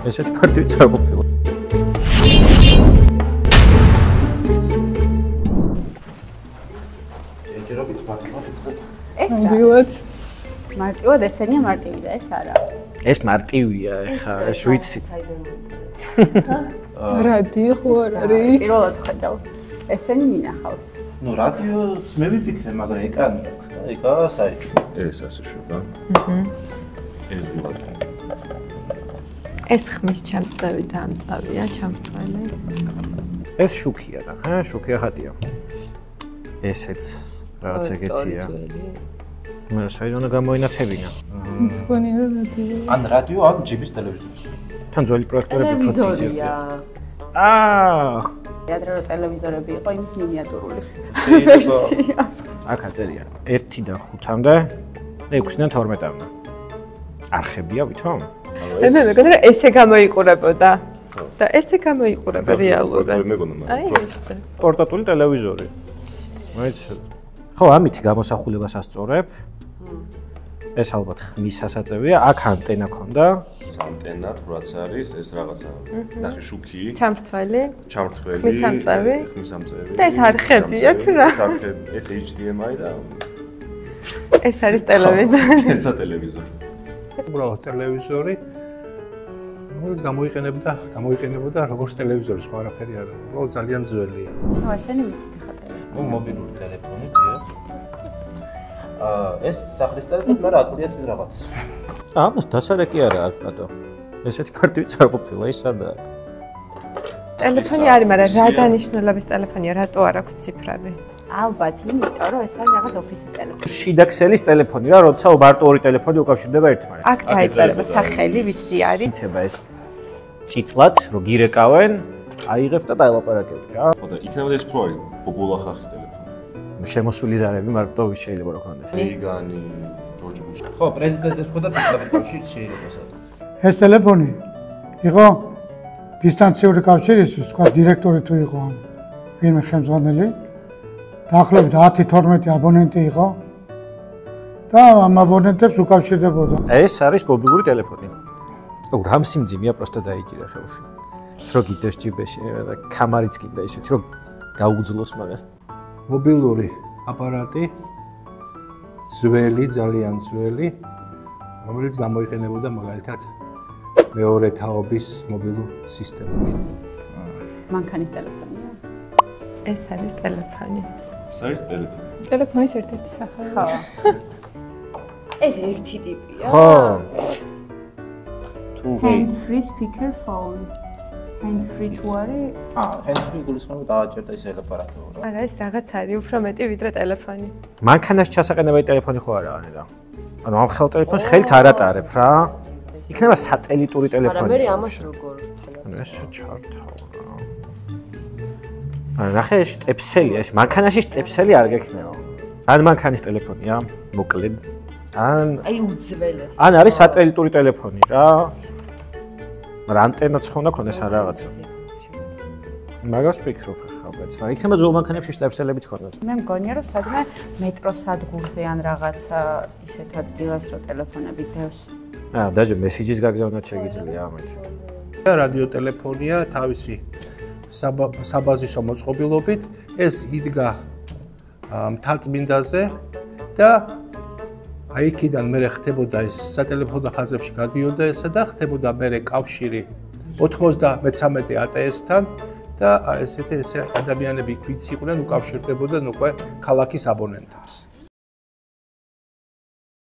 ესეთი პარტიით არ ყოფილა. ეს მარტივად ესენია მარტივი და ეს არა. ეს მარტივია, ეხა ეს ვიცი. რადიო ხო არის? პირველად ხედავ. ესენი მინახავს. ნუ რადიოც მე ვიფიქრე, მაგრამ ეკრანი აქვს და ეკა საერთო. ეს ასე შვება. ეს გივალია. ეს ხმის ჩამწევი და ამწავია, ჩამწველი. ეს შუქია და, შუქია ხატია. ესეც რაღაც ეგეთია. მე საიდან გამოინათებინა. მგონია რადიო. ან რადიო, ან ჯიბის ტელევიზორი. თან ძველი პროექტორები ტელევიზორია. ადრე ტელევიზორები იყო იმის მინიატურული ვერსია. აქ აწერია 1-დან 5-მდე და 6-დან 12-მდე. არხებია ვითომ? მე მეგონა ესე გამოიყურებოდა. და ესე გამოიყურება რეალურად. აი ესე. პორტატული ტელევიზორი. მოიცი. ხო, ამითი გამოსახულებას ასწორებ. ეს ალბათ ხმის სასაწევია, აქ ანტენა ქონდა. ანტენა რაც არის, ეს რაღაცა. ნახე შუქი. ჩამრთველი. ხმის სამწევი. ხმისამწევი. და ეს არხებია თუ რა? ეს HDMI და ეს არის ტელევიზორი. ესა ტელევიზორი. უბრალოდ ტელევიზორი. რომელიც გამოიყენებოდა როგორც ტელევიზორი, სხვა არაფერი არ არის. უბრალოდ ძალიან ძველია. ნუ ესენი ვიცით ხა ტელეფონი. მობილური ტელეფონი, დიახ. ეს სახლის ტელეფონი, მაგრამ აკურია წინ რაღაც. ამას დასარეკი არა აქ კატო. ესეთი პარტიით არ ყოფილა ის სადაა. ტელეფონი არის, მაგრამ რა დანიშნულების ტელეფონია, რატო არ აქვს ციფრები? ალბათ, იმიტომ რომ ეს არის რაღაც ოფისის ტელეფონი. შიდა ქსელის ტელეფონი რა, როცა მარტო ორი ტელეფონი უკავშირდება ერთმანეთს. აქ დაიწერება სახელი, ვისი არის. ითება ეს წითლად, რომ გირეკავენ, აიღებ და დაელაპარაკები რა. ხო და იქნებოდა ეს პრო არის ბობულა ხახის ტელეფონი. შემოსული ზარები მარტო ვის შეიძლება რა ქონდეს. რიგანი, ჯორჯ ბუში. ხო, პრეზიდენტის ხო და პარლამენტის კავშირი შეიძლება სადაც. ეს ტელეფონი იყო დისტანციური კავშირისთვის, თქვა დირექტორი თუ იყო ფირმის ხელმძღვანელი. დაახლოებით 10-12 აბონენტი იყო და ამ აბონენტებს უკავშირდებოდა. ეს არის მობილური ტელეფონი. რამ სიმძიმეა პროსტა დაიჭირა ხელში. რო გიდეს ჯიბეში და კამარიც კიდე ისეთი რომ გაუძლოს მაგას. მობილური აპარატი ძველი, ძალიან ძველი, რომელიც გამოიყენებოდა მაგალითად მეორე თაობის მობილურ სისტემებში. მანქანის ტელეფონია. ეს არის ტელეფონი. ეს არის ტელეფონი. ტელეფონის ერთ-ერთი სახელი. ხო. ეს ერთი ტიპია. ხო. Hand free speaker phone. Hand free თუ არის? hand-free გულისხმობა დააჭერდა ის ელაპარაკო. არა, ეს რაღაც არის, უფრო მეტი ვიდრე ტელეფონი. მანქანაში ჩასაყენებელი ტელეფონი ხო არა ანედა. ანუ ამ ხელ ტელეფონს ხელით არ ატარებ რა. იქნება სატელიტური ტელეფონი. მაგრამ მე ამას როგორ ანუ ეს ჩართავ რა. ანუ ნახე ეს ტეპსელია, ეს მანქანაში ტეპსელი არ გექნება. ან მანქანის ტელეფონია, მოკლედ. აი უძველეს. ან არის სატელიტური ტელეფონი რა. მაგრამ ანტენაც ხო უნდა ქონდეს არ რაღაცა. მაგას ვფიქრობ ხა, მაგრამ იქნება ძველ მანქანებში ტეპსელებიც ქონდათ. მე მგონია რომ სადმე მეტროს სადგურზე ან რაღაცა ისეთ ადგილას რო ტელეფონები დევს. დაჟე მესიჯის გაგზავნათ შეგიძლია ამით. რადიო ტელეფონია თავისი საბაზისო მოწყობილობით, ეს იდგა მთაწმინდაზე და აი იქიდან მე ხდებოდა ეს სატელეფონო ხაზებში გადიოდა ესა და ხდებოდა მე კავშირი 93 ATS-თან და ესეთი ადამიანები იქ ვიცი იყვნენ უკავშირდებოდნენ უკვე ქალაქის აბონენტებს.